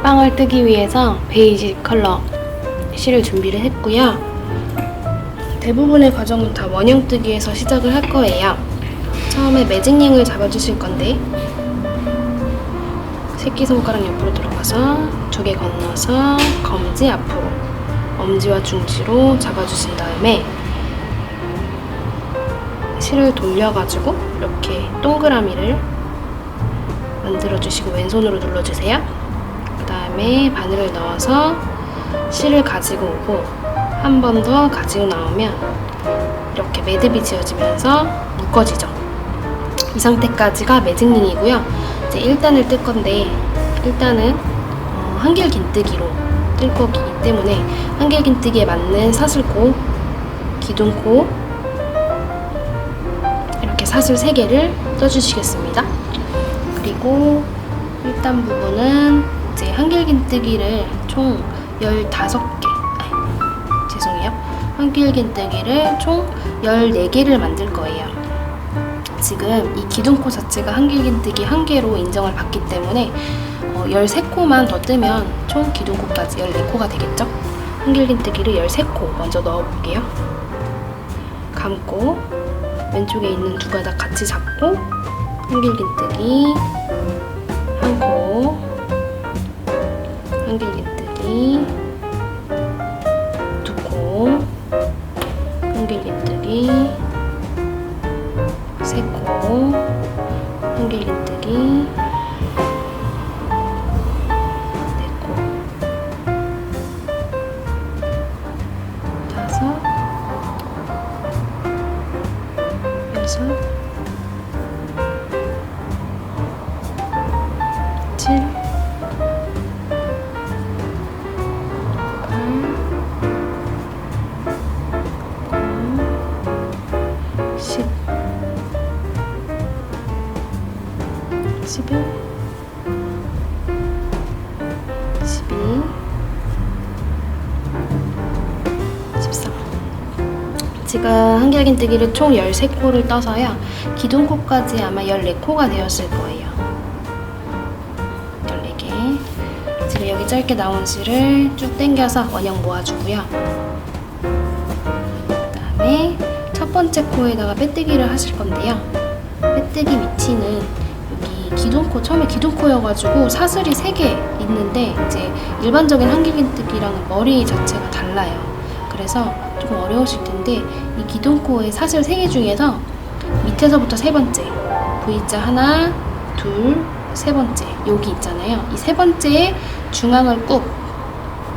빵을 뜨기 위해서 베이지 컬러 실을 준비를 했고요. 대부분의 과정은 다 원형 뜨기에서 시작을 할 거예요. 처음에 매직링을 잡아주실 건데 새끼손가락 옆으로 들어가서 두 개 건너서 검지 앞으로 엄지와 중지로 잡아주신 다음에 실을 돌려가지고 이렇게 동그라미를 만들어주시고 왼손으로 눌러주세요. 그 다음에 바늘을 넣어서 실을 가지고 오고 한 번 더 가지고 나오면 이렇게 매듭이 지어지면서 묶어지죠. 이 상태까지가 매직링이고요. 이제 1단을 뜰 건데 1단은 한길 긴뜨기로 뜰 거기 때문에 한길 긴뜨기에 맞는 사슬코, 기둥코 이렇게 사슬 3개를 떠주시겠습니다. 그리고 1단 부분은 이제 한길 긴뜨기를 총 15개 죄송해요. 한길 긴뜨기를 총 14개를 만들 거예요. 지금 이 기둥코 자체가 한길 긴뜨기 1개로 인정을 받기 때문에 13코만 더 뜨면 총 기둥코까지 14코가 되겠죠? 한길 긴뜨기를 13코 먼저 넣어볼게요. 감고 왼쪽에 있는 두 가닥 같이 잡고 한길 긴뜨기 1코, 한길 긴뜨기 2코, 한길 긴뜨기 3코, 한길 긴뜨기 4코, 5, 6, 7, 10, 11, 12, 13. 지금 한길 긴뜨기를 총 13코를 떠서요. 기둥코까지 아마 14코가 되었을 거예요. 14개. 지금 여기 짧게 나온 실을 쭉 당겨서 원형 모아주고요. 그 다음에 첫 번째 코에다가 빼뜨기를 하실 건데요. 빼뜨기 위치는 여기 기둥코, 처음에 기둥코여가지고 사슬이 3개 있는데 이제 일반적인 한길 긴뜨기랑은 머리 자체가 달라요. 그래서 조금 어려우실 텐데 이 기둥코의 사슬 3개 중에서 밑에서부터 세 번째 V자 하나, 둘, 세 번째 여기 있잖아요. 이 세 번째의 중앙을 꾹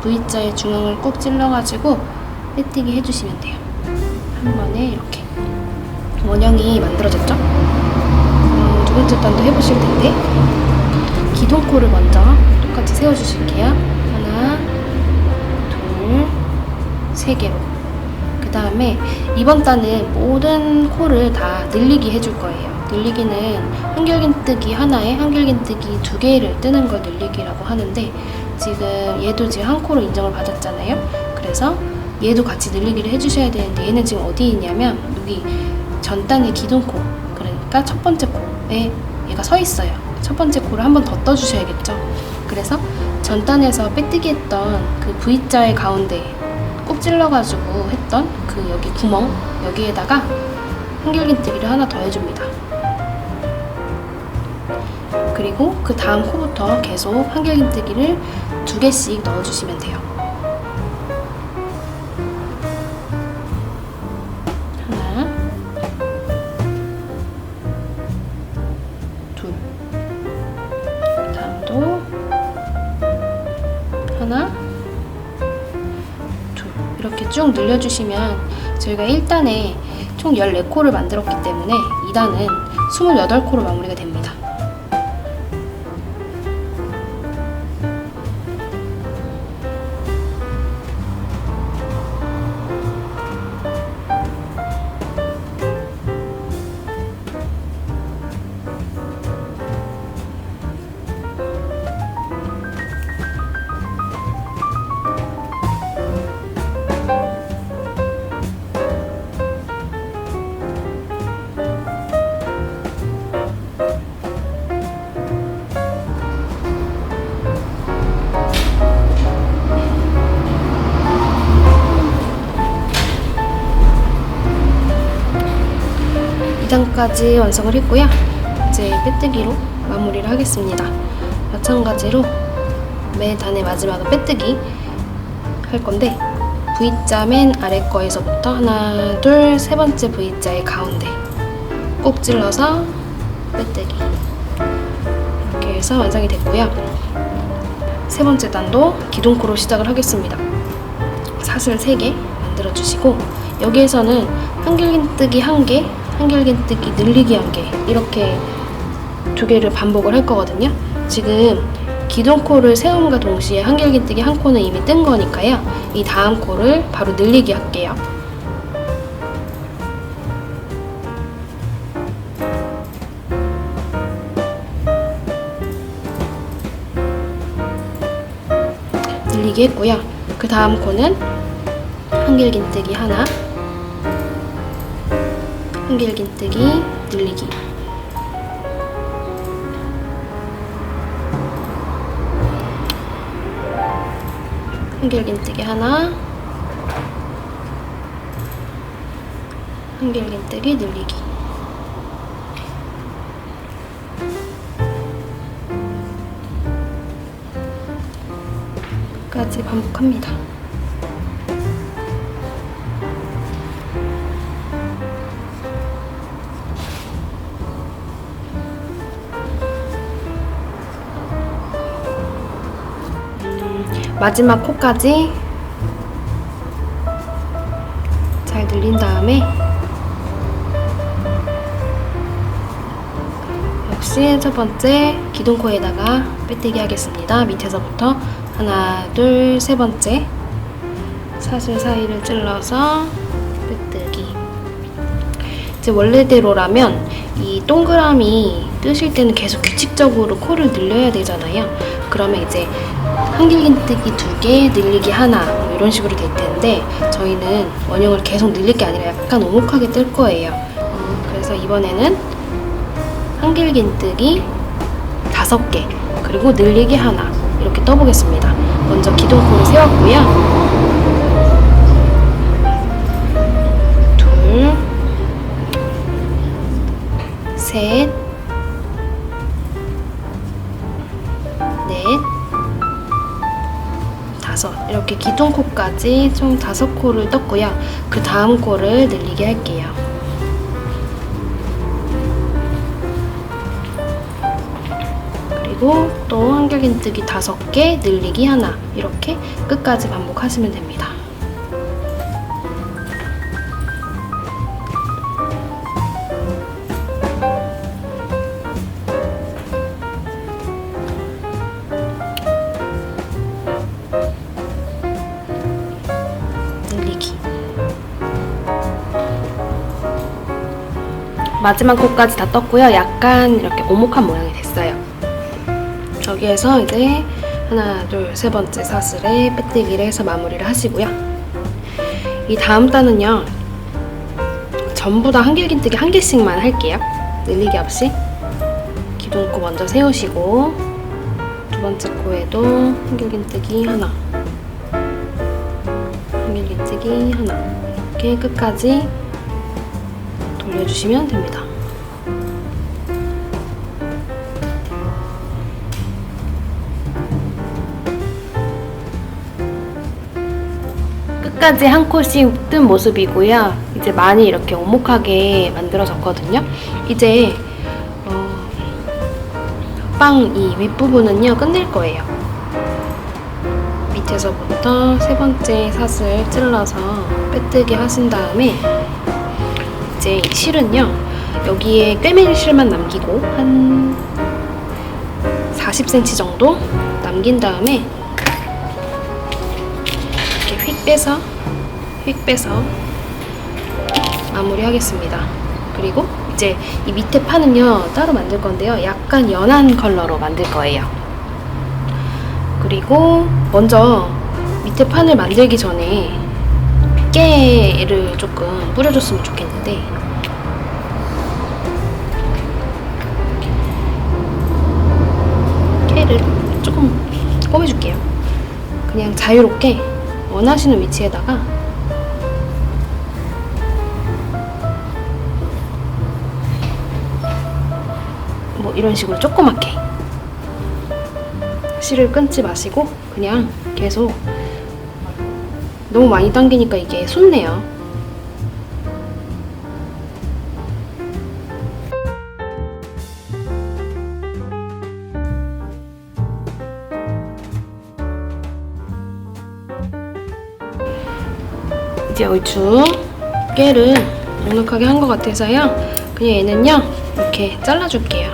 V자의 중앙을 꾹 찔러가지고 빼뜨기 해주시면 돼요. 한 번에 이렇게 원형이 만들어졌죠? 두 번째 단도 해보실 텐데 기둥코를 먼저 똑같이 세워주실게요. 하나, 둘, 3개로. 그 다음에 이번 단은 모든 코를 다 늘리기 해줄 거예요. 늘리기는 한길 긴뜨기 하나에 한길 긴뜨기 2개를 뜨는 걸 늘리기라고 하는데 지금 얘도 지금 한 코로 인정을 받았잖아요. 그래서 얘도 같이 늘리기를 해주셔야 되는데 얘는 지금 어디 있냐면 여기 전 단의 기둥코, 그러니까 첫 번째 코에 얘가 서 있어요. 첫 번째 코를 한 번 더 떠주셔야겠죠. 그래서 전 단에서 빼뜨기 했던 그 V자의 가운데 꾹 찔러가지고 했던 그 여기 구멍 여기에다가 한길 긴뜨기를 하나 더 해줍니다. 그리고 그 다음 코부터 계속 한길 긴뜨기를 2개씩 넣어주시면 돼요. 하나, 둘, 다음도 하나, 둘 이렇게 쭉 늘려주시면 저희가 1단에 총 14코를 만들었기 때문에 2단은 28코로 마무리가 됩니다. 2단까지 완성을 했고요. 이제 빼뜨기로 마무리를 하겠습니다. 마찬가지로 맨 단의 마지막은 빼뜨기 할 건데, V자 맨 아래 거에서부터 하나, 둘, 세 번째 V자의 가운데 꼭 찔러서 빼뜨기. 이렇게 해서 완성이 됐고요. 세 번째 단도 기둥코로 시작을 하겠습니다. 사슬 3개 만들어 주시고, 여기에서는 한길긴뜨기 1개, 한길긴뜨기 늘리기 1개, 이렇게 2개를 반복을 할 거거든요. 지금 기둥코를 세움과 동시에 한길긴뜨기 1코는 이미 뜬 거니까요. 이 다음 코를 바로 늘리기 할게요. 늘리기 했고요. 그 다음 코는 한길긴뜨기 하나, 한길긴뜨기 늘리기, 한길긴뜨기 하나, 한길긴뜨기 늘리기. 까지 반복합니다. 마지막 코까지 잘 늘린 다음에 역시 첫 번째 기둥코에다가 빼뜨기 하겠습니다. 밑에서부터 하나, 둘, 세 번째 사슬 사이를 찔러서 빼뜨기. 이제 원래대로라면 이 동그라미 뜨실 때는 계속 규칙적으로 코를 늘려야 되잖아요. 그러면 이제 한길긴뜨기 2개, 늘리기 하나, 이런 식으로 될 텐데, 저희는 원형을 계속 늘릴 게 아니라 약간 오목하게 뜰 거예요. 그래서 이번에는 한길긴뜨기 5개, 그리고 늘리기 하나, 이렇게 떠보겠습니다. 먼저 기둥코를 세웠고요. 둘, 셋, 넷, 다섯. 이렇게 기둥코까지 총 5코를 떴고요. 그 다음 코를 늘리게 할게요. 그리고 또 한길긴뜨기 5개, 늘리기 하나, 이렇게 끝까지 반복하시면 됩니다. 늘리기. 마지막 코까지 다 떴고요. 약간 이렇게 오목한 모양이 됐어요. 여기에서 이제 하나, 둘, 세 번째 사슬에 빼뜨기를 해서 마무리를 하시고요. 이 다음 단은요, 전부 다 한길긴뜨기 1개씩만 할게요. 늘리기 없이. 기둥코 먼저 세우시고, 두 번째 코에도 한길긴뜨기 하나, 한길긴뜨기 하나, 이렇게 끝까지 돌려주시면 됩니다. 끝까지 한 코씩 뜬 모습이고요. 이제 많이 이렇게 오목하게 만들어졌거든요. 이제 빵 이 윗부분은요, 끝낼 거예요. 밑에서부터 세 번째 사슬 찔러서 빼뜨기 하신 다음에 이제 이 실은요, 여기에 꿰매는 실만 남기고 한 40cm 정도 남긴 다음에 이렇게 휙 빼서 마무리 하겠습니다. 그리고 이제 이 밑에 판은요, 따로 만들 건데요, 약간 연한 컬러로 만들 거예요. 그리고 먼저 밑에 판을 만들기 전에 깨를 조금 뿌려줬으면 좋겠는데, 깨를 조금 꿰매줄게요. 그냥 자유롭게 원하시는 위치에다가 이런 식으로 조그맣게 실을 끊지 마시고 그냥 계속 너무 많이 당기니까 이게 솟네요. 이제 얼추 깨를 넉넉하게 한 것 같아서요. 그냥 얘는요 이렇게 잘라줄게요.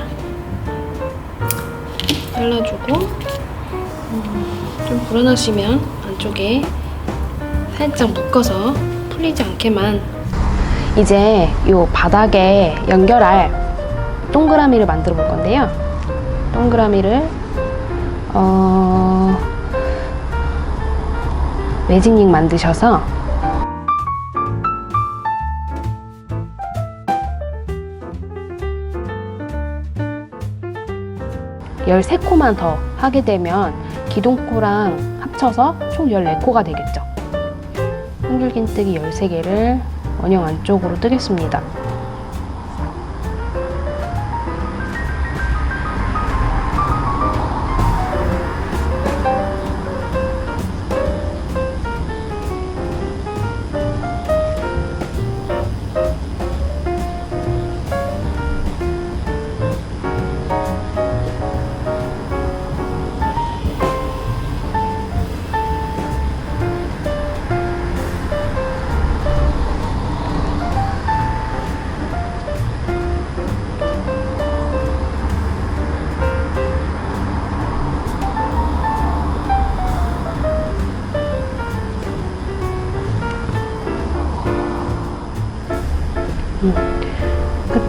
잘라주고 좀 불안하시면 안쪽에 살짝 묶어서 풀리지 않게만. 이제 요 바닥에 연결할 동그라미를 만들어 볼 건데요. 동그라미를 매직링 만드셔서 열세 코만 더 하게 되면 기둥코랑 합쳐서 총 14코가 되겠죠. 한길긴뜨기 13개를 원형 안쪽으로 뜨겠습니다.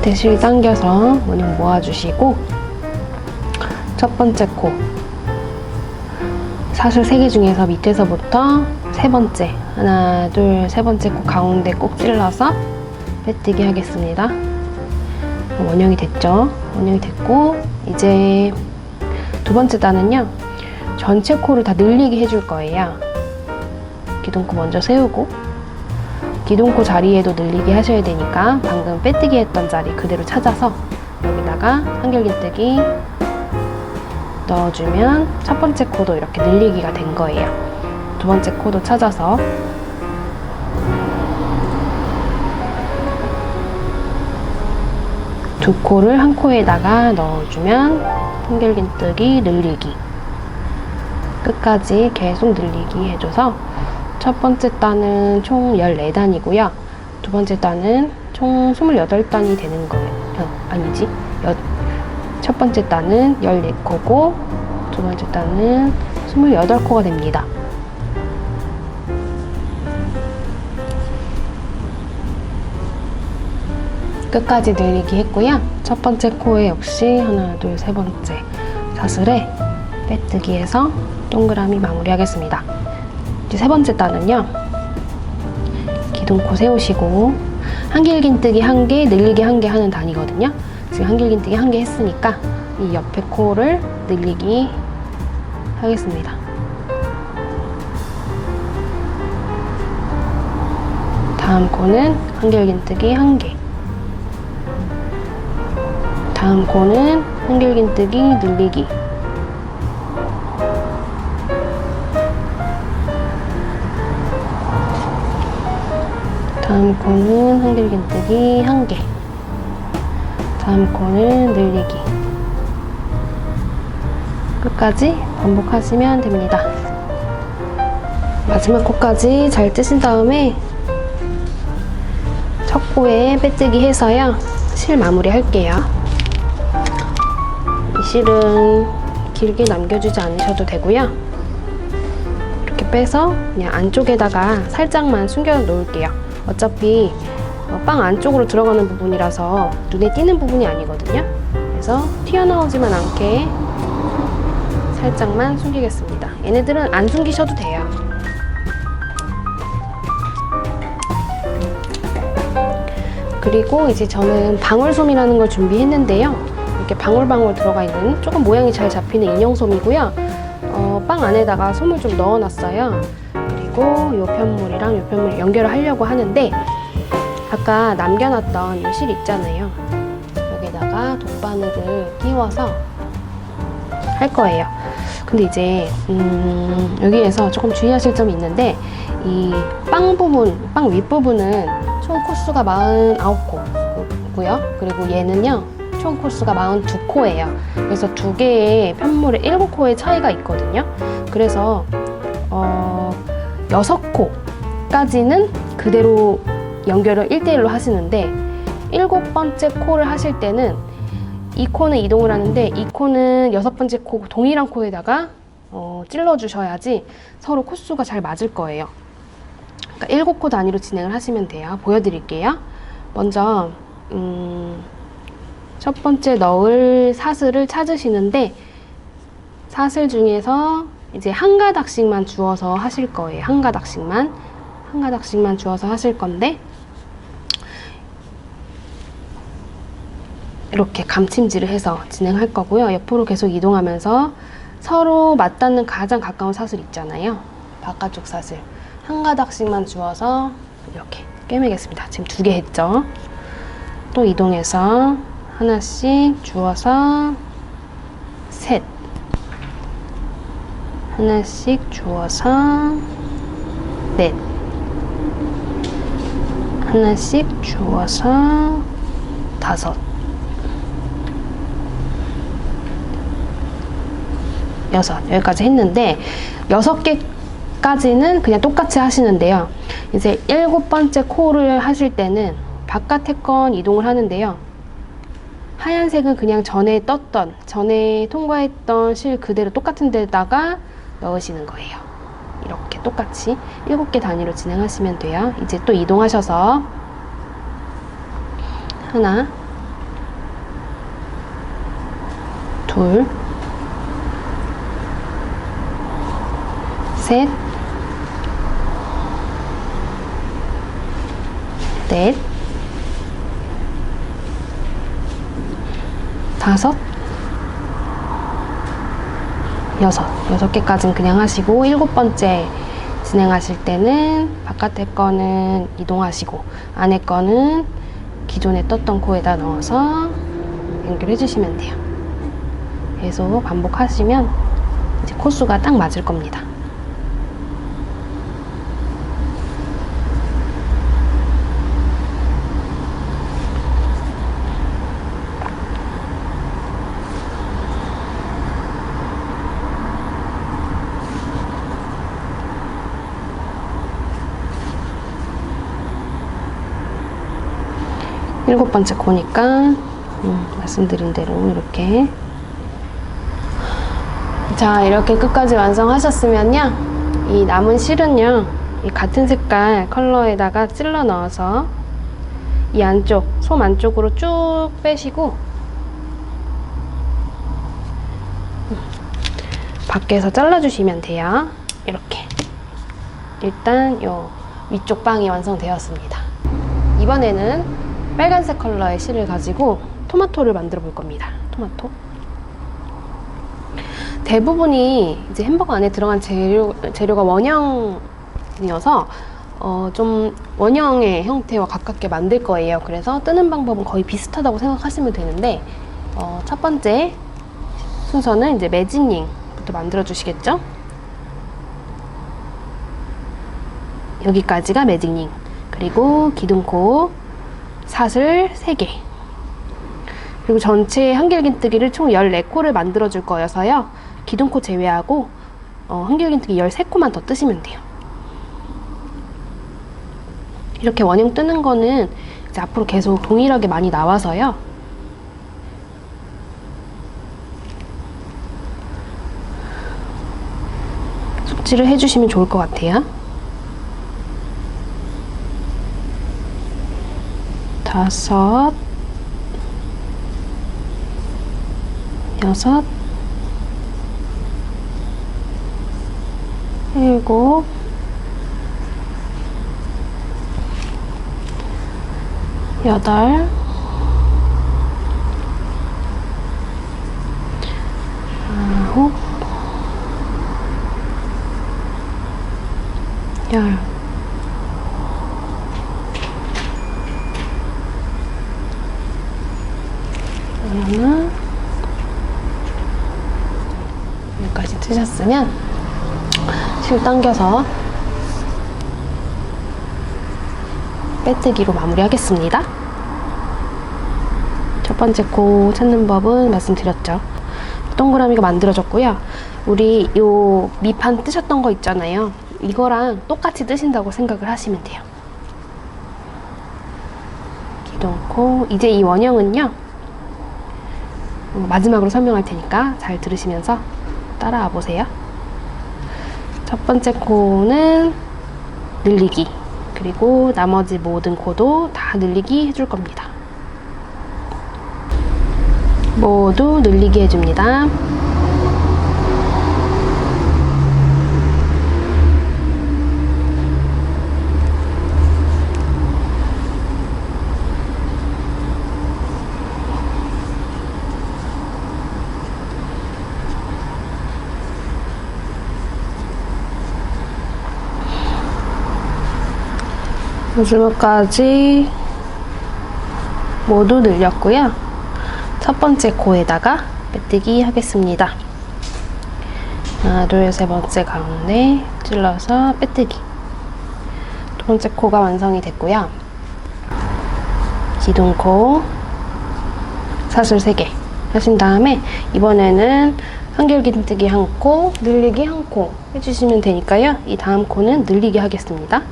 끝에 실 당겨서 원형 모아주시고 첫 번째 코 사슬 3개 중에서 밑에서부터 세 번째 하나 둘 세 번째 코 가운데 꼭 찔러서 빼뜨기 하겠습니다. 원형이 됐죠? 원형이 됐고 이제 두 번째 단은요 전체 코를 다 늘리게 해줄 거예요. 기둥코 먼저 세우고 기둥코 자리에도 늘리기 하셔야 되니까 방금 빼뜨기 했던 자리 그대로 찾아서 여기다가 한길긴뜨기 넣어주면 첫 번째 코도 이렇게 늘리기가 된 거예요. 두 번째 코도 찾아서 두 코를 한 코에다가 넣어주면 한길긴뜨기 늘리기 끝까지 계속 늘리기 해줘서 첫 번째 단은 총 14단이고요. 두 번째 단은 총 28단이 되는 거예요. 아니지. 첫 번째 단은 14코고 두 번째 단은 28코가 됩니다. 끝까지 늘리기 했고요. 첫 번째 코에 역시 하나, 둘, 세 번째 사슬에 빼뜨기 해서 동그라미 마무리하겠습니다. 이제 세 번째 단은요. 기둥코 세우시고 한길긴뜨기 1개, 늘리기 1개 하는 단이거든요. 지금 한길긴뜨기 1개 했으니까 이 옆에 코를 늘리기 하겠습니다. 다음 코는 한길긴뜨기 1개. 다음 코는 한길긴뜨기 늘리기. 다음 코는 한길긴뜨기 1개. 다음 코는 늘리기. 끝까지 반복하시면 됩니다. 마지막 코까지 잘 뜨신 다음에 첫 코에 빼뜨기 해서요. 실 마무리 할게요. 이 실은 길게 남겨주지 않으셔도 되고요. 이렇게 빼서 그냥 안쪽에다가 살짝만 숨겨 놓을게요. 어차피 빵 안쪽으로 들어가는 부분이라서 눈에 띄는 부분이 아니거든요. 그래서 튀어나오지만 않게 살짝만 숨기겠습니다. 얘네들은 안 숨기셔도 돼요. 그리고 이제 저는 방울솜이라는 걸 준비했는데요. 이렇게 방울방울 들어가 있는 조금 모양이 잘 잡히는 인형솜이고요. 빵 안에다가 솜을 좀 넣어놨어요. 그리고 요 편물이랑 요 편물 연결을 하려고 하는데 아까 남겨놨던 이 실 있잖아요. 여기에다가 돗바늘을 끼워서 할 거예요. 근데 이제 여기에서 조금 주의하실 점이 있는데, 이 빵 윗부분은 총 코수가 49코고요. 그리고 얘는요, 총 코수가 42코예요. 그래서 두 개의 편물에 7코의 차이가 있거든요. 그래서 6코까지는 그대로 연결을 1대1로 하시는데, 7번째 코를 하실 때는 이 코는 이동을 하는데, 이 코는 6번째 코 동일한 코에다가 찔러 주셔야지 서로 코수가 잘 맞을 거예요. 그러니까 7코 단위로 진행을 하시면 돼요. 보여드릴게요. 먼저 첫 번째 넣을 사슬을 찾으시는데, 사슬 중에서 이제 한 가닥씩만 주어서 하실 거예요. 한 가닥씩만 주어서 하실 건데, 이렇게 감침질을 해서 진행할 거고요. 옆으로 계속 이동하면서 서로 맞닿는 가장 가까운 사슬 있잖아요. 바깥쪽 사슬 한 가닥씩만 주어서 이렇게 꿰매겠습니다. 지금 2개 했죠. 또 이동해서 하나씩 주어서 셋, 하나씩 주어서 넷, 하나씩 주어서 5, 6, 여기까지 했는데 6개까지는 그냥 똑같이 하시는데요. 이제 7번째 코를 하실 때는 바깥에 건 이동을 하는데요. 하얀색은 그냥 전에 통과했던 실 그대로 똑같은 데다가 넣으시는 거예요. 이렇게 똑같이 7개 단위로 진행하시면 돼요. 이제 또 이동하셔서 하나, 둘, 셋, 넷, 5, 6개까지는 그냥 하시고, 7번째 진행하실 때는 바깥에 거는 이동하시고 안에 거는 기존에 떴던 코에다 넣어서 연결해 주시면 돼요. 계속 반복하시면 이제 코수가 딱 맞을 겁니다. 일곱 번째 코니까 말씀드린 대로 이렇게, 자, 이렇게 끝까지 완성하셨으면요, 이 남은 실은요, 이 같은 색깔 컬러에다가 찔러 넣어서 이 안쪽, 솜 안쪽으로 쭉 빼시고 밖에서 잘라주시면 돼요. 이렇게. 일단 요 위쪽 빵이 완성되었습니다. 이번에는 빨간색 컬러의 실을 가지고 토마토를 만들어 볼 겁니다. 토마토. 대부분이 이제 햄버거 안에 들어간 재료가 원형이어서 좀 원형의 형태와 가깝게 만들 거예요. 그래서 뜨는 방법은 거의 비슷하다고 생각하시면 되는데, 첫 번째 순서는 이제 매직링부터 만들어 주시겠죠? 여기까지가 매직링. 그리고 기둥코 사슬 3개, 그리고 전체 한길긴뜨기를 총 14코를 만들어 줄 거여서요, 기둥코 제외하고 한길긴뜨기 13코만 더 뜨시면 돼요. 이렇게 원형 뜨는 거는 이제 앞으로 계속 동일하게 많이 나와서요, 숙지를 해주시면 좋을 것 같아요. 5, 6, 7, 8, 9, 10. 하나, 여기까지 뜨셨으면 실 당겨서 빼뜨기로 마무리하겠습니다. 첫 번째 코 찾는 법은 말씀드렸죠. 동그라미가 만들어졌고요. 우리 요 밑판 뜨셨던 거 있잖아요. 이거랑 똑같이 뜨신다고 생각을 하시면 돼요. 기둥코. 이제 이 원형은요, 마지막으로 설명할 테니까 잘 들으시면서 따라와 보세요. 첫 번째 코는 늘리기, 그리고 나머지 모든 코도 다 늘리기 해줄 겁니다. 모두 늘리기 해줍니다. 마지막까지 모두 늘렸고요. 첫 번째 코에다가 빼뜨기 하겠습니다. 하나, 둘, 세 번째 가운데 찔러서 빼뜨기. 두 번째 코가 완성이 됐고요. 기둥코 사슬 3개 하신 다음에 이번에는 한길긴뜨기 1코, 늘리기 1코 해주시면 되니까요. 이 다음 코는 늘리기 하겠습니다.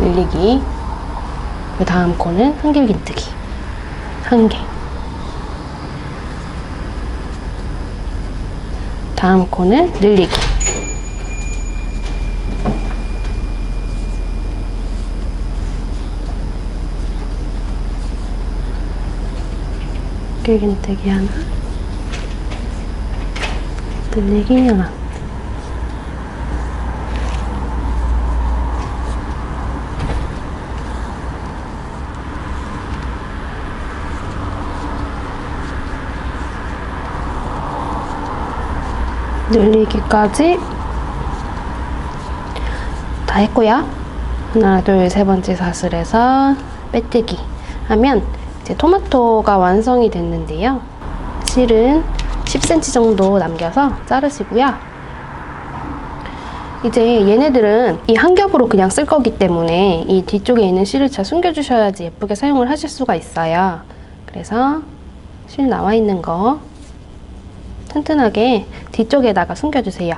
늘리기. 그 다음 코는 한길긴뜨기 1개. 다음 코는 늘리기. 한길긴뜨기 하나, 늘리기 하나. 늘리기까지 다 했고요. 하나, 둘, 세 번째 사슬에서 빼뜨기 하면 이제 토마토가 완성이 됐는데요. 실은 10cm 정도 남겨서 자르시고요. 이제 얘네들은 이 한 겹으로 그냥 쓸 거기 때문에 이 뒤쪽에 있는 실을 잘 숨겨주셔야지 예쁘게 사용을 하실 수가 있어요. 그래서 실 나와 있는 거 튼튼하게 뒤쪽에다가 숨겨주세요.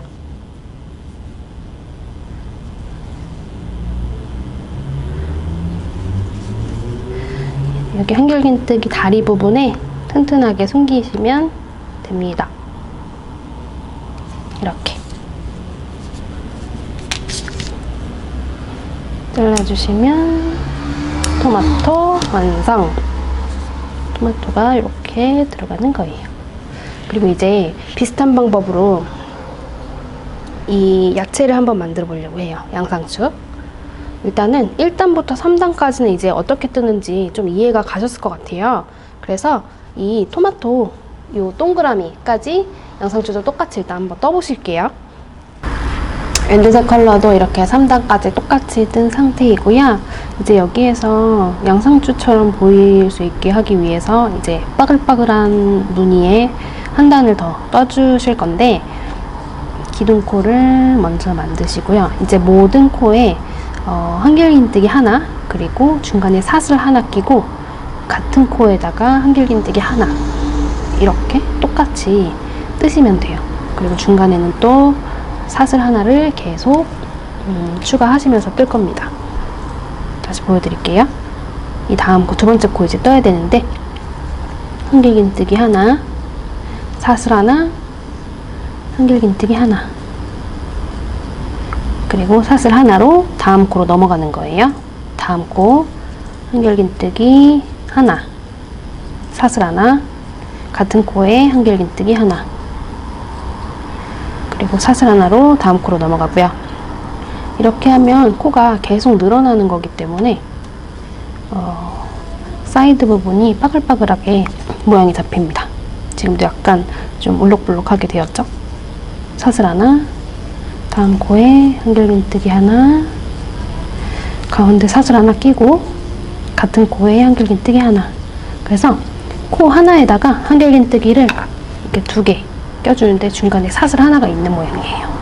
여기 한길긴뜨기 다리 부분에 튼튼하게 숨기시면 됩니다. 이렇게 잘라주시면 토마토 완성! 토마토가 이렇게 들어가는 거예요. 그리고 이제 비슷한 방법으로 이 야채를 한번 만들어 보려고 해요. 양상추. 일단은 1단부터 3단까지는 이제 어떻게 뜨는지 좀 이해가 가셨을 것 같아요. 그래서 이 토마토 요 동그라미까지 양상추도 똑같이 일단 한번 떠보실게요. 엔드색 컬러도 이렇게 3단까지 똑같이 뜬 상태이고요. 이제 여기에서 양상추처럼 보일 수 있게 하기 위해서 이제 빠글빠글한 무늬에 한 단을 더 떠주실 건데, 기둥코를 먼저 만드시고요. 이제 모든 코에 한길긴뜨기 하나, 그리고 중간에 사슬 하나 끼고 같은 코에다가 한길긴뜨기 하나, 이렇게 똑같이 뜨시면 돼요. 그리고 중간에는 또 사슬 하나를 계속 추가하시면서 뜰 겁니다. 다시 보여드릴게요. 이 다음 코, 두 번째 코 이제 떠야 되는데, 한길긴뜨기 하나, 사슬 하나, 한길긴뜨기 하나, 그리고 사슬 하나로 다음 코로 넘어가는 거예요. 다음 코 한길긴뜨기 하나, 사슬 하나, 같은 코에 한길긴뜨기 하나, 그리고 사슬 하나로 다음 코로 넘어가고요. 이렇게 하면 코가 계속 늘어나는 거기 때문에 사이드 부분이 빠글빠글하게 모양이 잡힙니다. 지금도 약간 좀 울룩불룩하게 되었죠? 사슬 하나, 다음 코에 한길긴뜨기 하나, 가운데 사슬 하나 끼고 같은 코에 한길긴뜨기 하나. 그래서 코 하나에다가 한길긴뜨기를 이렇게 2개 껴주는데 중간에 사슬 하나가 있는 모양이에요.